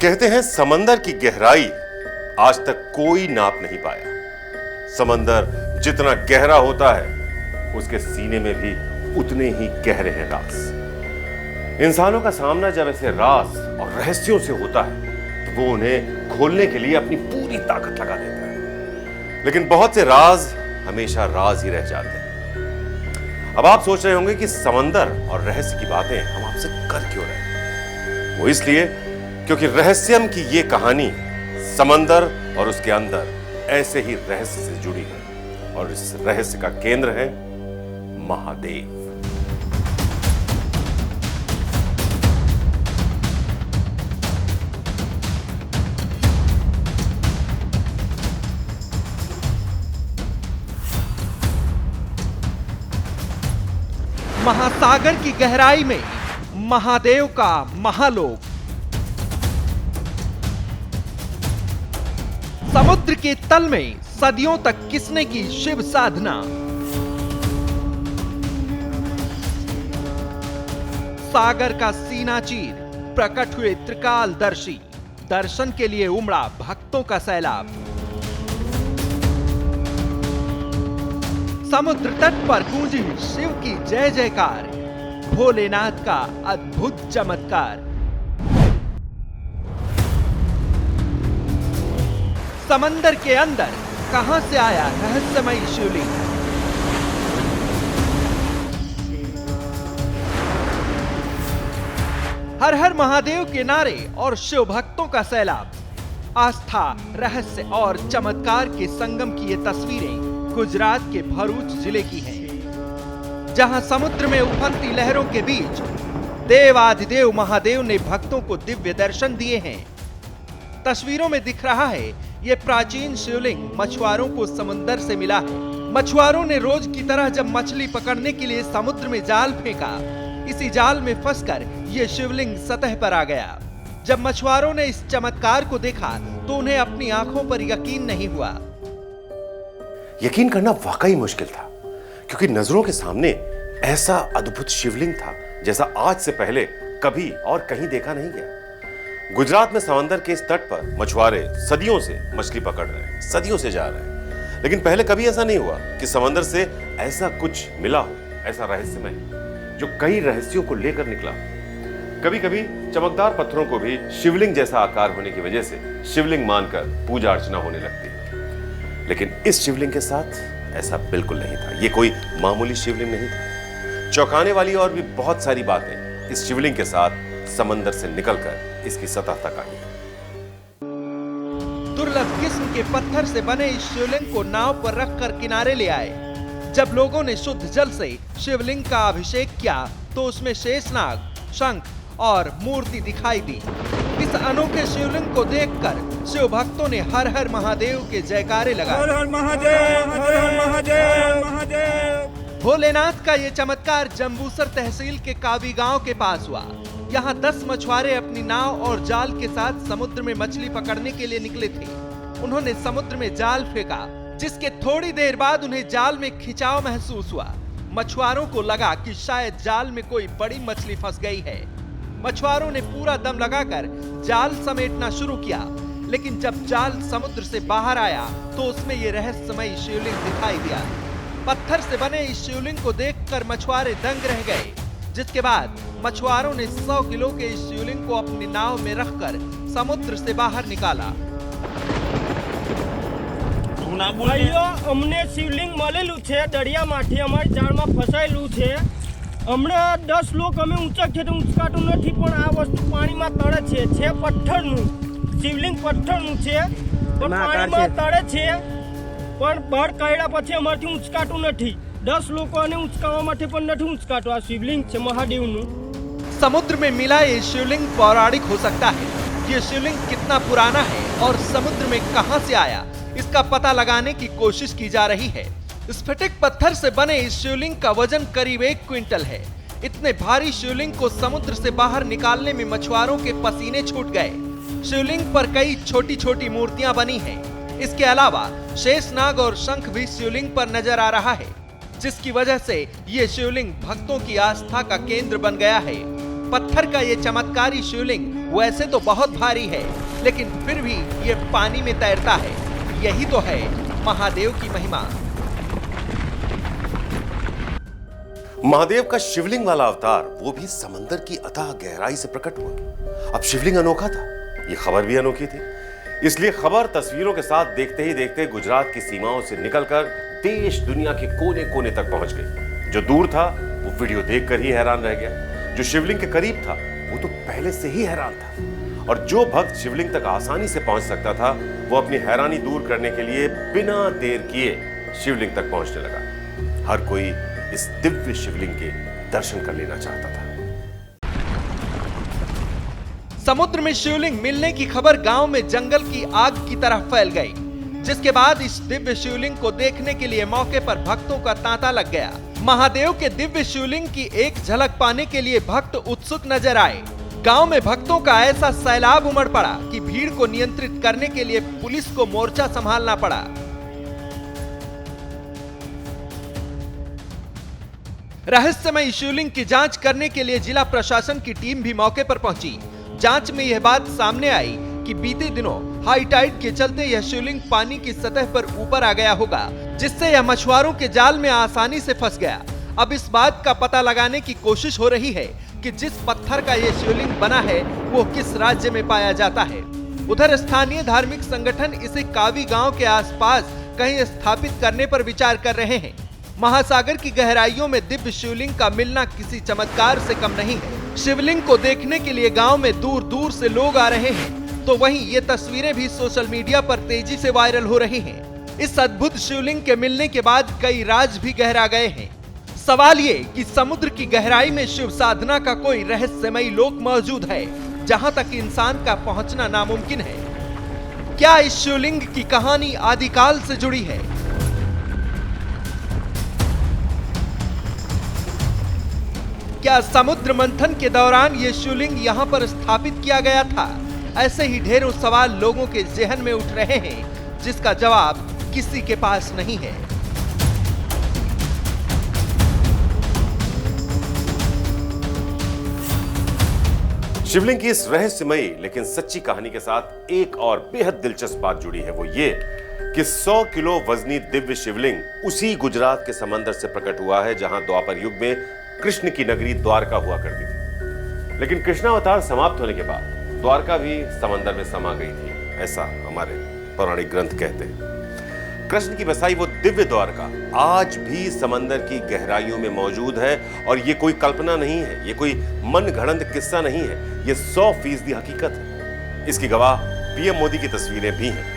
कहते हैं समंदर की गहराई आज तक कोई नाप नहीं पाया। समंदर जितना गहरा होता है उसके सीने में भी उतने ही गहरे हैं राज। इंसानों का सामना जब ऐसे राज और रहस्यों से होता है तो वो उन्हें खोलने के लिए अपनी पूरी ताकत लगा देता है, लेकिन बहुत से राज हमेशा राज ही रह जाते हैं। अब आप सोच रहे होंगे कि समंदर और रहस्य की बातें हम आपसे कर क्यों रहे हैं। वो इसलिए क्योंकि रहस्यम की ये कहानी समंदर और उसके अंदर ऐसे ही रहस्य से जुड़ी है, और इस रहस्य का केंद्र है महादेव। महासागर की गहराई में महादेव का महालोक। समुद्र के तल में सदियों तक किसने की शिव साधना। सागर का सीना चीर प्रकट हुए त्रिकालदर्शी, दर्शन के लिए उमड़ा भक्तों का सैलाब। समुद्र तट पर गूंजी शिव की जय जयकार, भोलेनाथ का अद्भुत चमत्कार। समंदर के अंदर कहां से आया रहस्यमयी शिवलिंग। हर हर महादेव के नारे और शिव भक्तों का सैलाब। आस्था, रहस्य और चमत्कार के संगम की ये तस्वीरें गुजरात के भरूच जिले की हैं, जहां समुद्र में उफनती लहरों के बीच देवाधिदेव महादेव ने भक्तों को दिव्य दर्शन दिए हैं। तस्वीरों में दिख रहा है ये प्राचीन शिवलिंग मछुआरों को समुद्र से मिला है। मछुआरों ने रोज की तरह जब मछली पकड़ने के लिए समुद्र में जाल फेंका, इसी जाल में फंसकर ये शिवलिंग सतह पर आ गया। जब मछुआरों ने इस चमत्कार को देखा तो उन्हें अपनी आंखों पर यकीन नहीं हुआ। यकीन करना वाकई मुश्किल था, क्योंकि नजरों के सामने ऐसा अद्भुत शिवलिंग था जैसा आज से पहले कभी और कहीं देखा नहीं गया। गुजरात में समंदर के इस तट पर मछुआरे सदियों से मछली पकड़ रहे हैं, सदियों से जा रहे हैं, लेकिन पहले कभी ऐसा नहीं हुआ कि समंदर से ऐसा कुछ मिला हो, ऐसा रहस्यमय जो कई रहस्यों को लेकर निकला। कभी कभी चमकदार पत्थरों को भी शिवलिंग जैसा आकार होने की वजह से शिवलिंग मानकर पूजा अर्चना होने लगती है, लेकिन इस शिवलिंग के साथ ऐसा बिल्कुल नहीं था। ये कोई मामूली शिवलिंग नहीं था। चौंकाने वाली और भी बहुत सारी बातें इस शिवलिंग के साथ समंदर से निकलकर इसकी सतह तक आई। दुर्लभ किस्म के पत्थर से बने इस शिवलिंग को नाव पर रखकर किनारे ले आए। जब लोगों ने शुद्ध जल से शिवलिंग का अभिषेक किया तो उसमें शेषनाग, शंख और मूर्ति दिखाई दी। इस अनोखे शिवलिंग को देखकर शिव भक्तों ने हर हर महादेव के जयकारे लगाए। हर हर महादेव, हर हर महादेव, महादेव। भोलेनाथ का ये चमत्कार जंबूसर तहसील के कावी गांव के पास हुआ। यहाँ 10 मछुआरे अपनी नाव और जाल के साथ समुद्र में मछली पकड़ने के लिए निकले थे। उन्होंने समुद्र में जाल फेंका, जिसके थोड़ी देर बाद उन्हें जाल में खिंचाव महसूस हुआ। मछुआरों को लगा कि शायद जाल में कोई बड़ी मछली फंस गई है। मछुआरों ने पूरा दम लगाकर जाल समेटना शुरू किया, लेकिन जब जाल समुद्र से बाहर आया तो उसमें ये रहस्यमयी शिवलिंग दिखाई दिया। पत्थर से बने इस शिवलिंग को देखकर मछुआरे दंग रह गए, जिसके बाद मछुआरों ने 100 किलो के इस शिवलिंग को अपनी नाव में रखकर समुद्र से बाहर निकाला। भाइयों, अमने शिवलिंग મળેલું છે દરિયામાંથી, અમારી જાળમાં ફસાયેલું છે। હમણે 10 લોક અમે ઊંચા ખેડે ઊંચકાતું નથી, પણ આ વસ્તુ પાણીમાં તળે છે પથ્થરનું શિવલિંગ પથ્થરનું છે, પણ પાણીમાં તળે છે, પણ બળ કાઢ્યા પછી અમારથી ઊંચકાતું નથી। 10 લોકોને ઊંચકાવવા માટે પણ નથી ઊંચકાતું। આ શિવલિંગ છે મહાદેવનું। समुद्र में मिला ये शिवलिंग पौराणिक हो सकता है। ये शिवलिंग कितना पुराना है और समुद्र में कहां से आया, इसका पता लगाने की कोशिश की जा रही है। स्फटिक पत्थर से बने इस शिवलिंग का वजन करीब 1 क्विंटल है। इतने भारी शिवलिंग को समुद्र से बाहर निकालने में मछुआरों के पसीने छूट गए। शिवलिंग पर कई छोटी छोटी मूर्तियां बनी हैं। इसके अलावा शेषनाग और शंख भी शिवलिंग पर नजर आ रहा है, जिसकी वजह से ये शिवलिंग भक्तों की आस्था का केंद्र बन गया है। पत्थर का ये चमत्कारी शिवलिंग वैसे तो बहुत भारी है, लेकिन फिर भी ये पानी में तैरता है। यही तो है महादेव की महिमा। महादेव का शिवलिंग वाला अवतार, वो भी समंदर की अथाह गहराई से प्रकट हुआ। अब शिवलिंग अनोखा था, ये खबर भी अनोखी थी। इसलिए खबर तस्वीरों के साथ देखते ही देखते गुजरात की सीमाओं से निकलकर देश दुनिया के कोने कोने तक पहुंच गई। जो दूर था वो वीडियो देखकर ही हैरान रह गया। जो शिवलिंग के करीब था वो तो पहले से ही हैरान था। और जो भक्त शिवलिंग तक आसानी से पहुंच सकता था, वो अपनी हैरानी दूर करने के लिए बिना देर किए शिवलिंग तक पहुंचने लगा। हर कोई इस दिव्य शिवलिंग के दर्शन कर लेना चाहता था। समुद्र में शिवलिंग मिलने की खबर गांव में जंगल की आग की तरह फैल गई, जिसके बाद इस दिव्य शिवलिंग को देखने के लिए मौके पर भक्तों का तांता लग गया। महादेव के दिव्य शिवलिंग की एक झलक पाने के लिए भक्त उत्सुक नजर आए। गांव में भक्तों का ऐसा सैलाब उमड़ पड़ा कि भीड़ को नियंत्रित करने के लिए पुलिस को मोर्चा संभालना पड़ा। रहस्यमयी शिवलिंग की जांच करने के लिए जिला प्रशासन की टीम भी मौके पर पहुंची। जांच में यह बात सामने आई कि बीते दिनों हाई टाइड के चलते यह शिवलिंग पानी की सतह पर ऊपर आ गया होगा, जिससे यह मछुआरों के जाल में आसानी से फंस गया। अब इस बात का पता लगाने की कोशिश हो रही है कि जिस पत्थर का यह शिवलिंग बना है वो किस राज्य में पाया जाता है। उधर स्थानीय धार्मिक संगठन इसे कावी गांव के आसपास कहीं स्थापित करने पर विचार कर रहे हैं। महासागर की गहराइयों में दिव्य शिवलिंग का मिलना किसी चमत्कार से कम नहीं है। शिवलिंग को देखने के लिए गांव में दूर दूर से लोग आ रहे हैं, तो वहीं ये तस्वीरें भी सोशल मीडिया पर तेजी से वायरल हो रही हैं। इस अद्भुत शिवलिंग के मिलने के बाद कई राज भी गहरा गए हैं। सवाल ये कि समुद्र की गहराई में शिव साधना का कोई रहस्यमयी लोक मौजूद है, जहां तक इंसान का पहुंचना नामुमकिन है। क्या इस शिवलिंग की कहानी आदिकाल से जुड़ी है? क्या समुद्र मंथन के दौरान ये शिवलिंग यहाँ पर स्थापित किया गया था? ऐसे ही ढेरों सवाल लोगों के जेहन में उठ रहे हैं, जिसका जवाब किसी के पास नहीं है। शिवलिंग की इस रहस्यमयी लेकिन सच्ची कहानी के साथ एक और बेहद दिलचस्प बात जुड़ी है। वो ये कि 100 किलो वजनी दिव्य शिवलिंग उसी गुजरात के समंदर से प्रकट हुआ है, जहां द्वापर युग में कृष्ण की नगरी द्वारका हुआ करती थी। लेकिन कृष्णावतार समाप्त होने के बाद द्वारका भी समंदर में समा गई थी, ऐसा हमारे पौराणिक ग्रंथ कहते हैं। कृष्ण की बसाई वो दिव्य द्वारका आज भी समंदर की गहराइयों में मौजूद है, और ये कोई कल्पना नहीं है, ये कोई मन घड़ंत किस्सा नहीं है, ये 100% हकीकत है। इसकी गवाह पीएम मोदी की तस्वीरें भी हैं।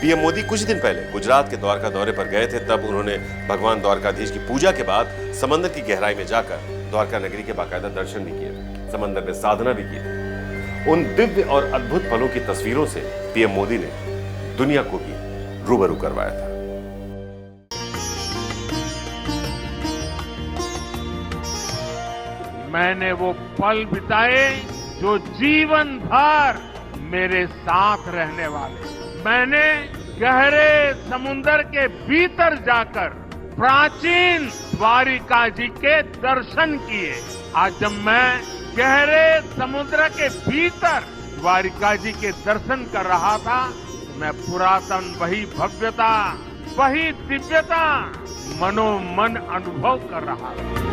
पीएम मोदी कुछ दिन पहले गुजरात के द्वारका दौरे पर गए थे। तब उन्होंने भगवान द्वारकाधीश की पूजा के बाद समंदर की गहराई में जाकर द्वारका नगरी के बाकायदा दर्शन भी किए थे, समंदर में साधना भी की थी। उन दिव्य और अद्भुत पलों की तस्वीरों से पीएम मोदी ने दुनिया को भी रूबरू करवाया था। मैंने वो पल बिताए जो जीवन भर मेरे साथ रहने वाले। मैंने गहरे समुंदर के भीतर जाकर प्राचीन द्वारिका जी के दर्शन किए। आज जब मैं गहरे समुद्र के भीतर द्वारिका जी के दर्शन कर रहा था, मैं पुरातन वही भव्यता, वही दिव्यता मनोमन अनुभव कर रहा था।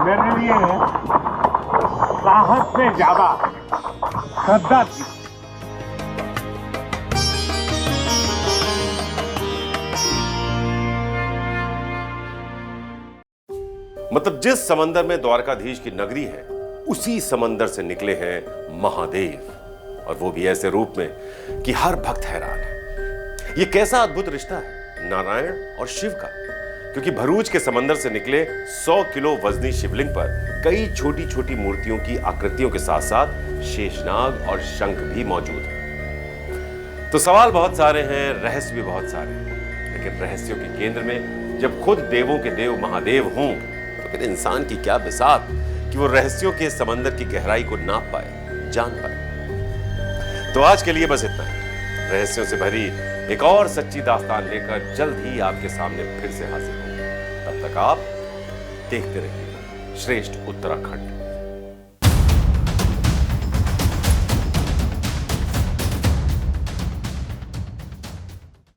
मेरे लिए साहस से ज्यादा श्रद्धा थी। मतलब जिस समंदर में द्वारकाधीश की नगरी है, उसी समंदर से निकले हैं महादेव, और वो भी ऐसे रूप में कि हर भक्त हैरान है। ये कैसा अद्भुत रिश्ता है नारायण और शिव का, क्योंकि भरूच के समंदर से निकले 100 किलो वजनी शिवलिंग पर कई छोटी छोटी मूर्तियों की आकृतियों के साथ साथ शेषनाग और शंख भी मौजूद है। तो सवाल बहुत सारे हैं, रहस्य भी बहुत सारे हैं, लेकिन रहस्यों के केंद्र में जब खुद देवों के देव महादेव हों तो फिर इंसान की क्या बिसात कि वो रहस्यों के समंदर की गहराई को नाप पाए, जान पाए। तो आज के लिए बस इतना ही। रहस्यों से भरी एक और सच्ची दास्तान लेकर जल्द ही आपके सामने फिर से हाजिर होंगे। तब तक आप देखते रहिए श्रेष्ठ उत्तराखंड।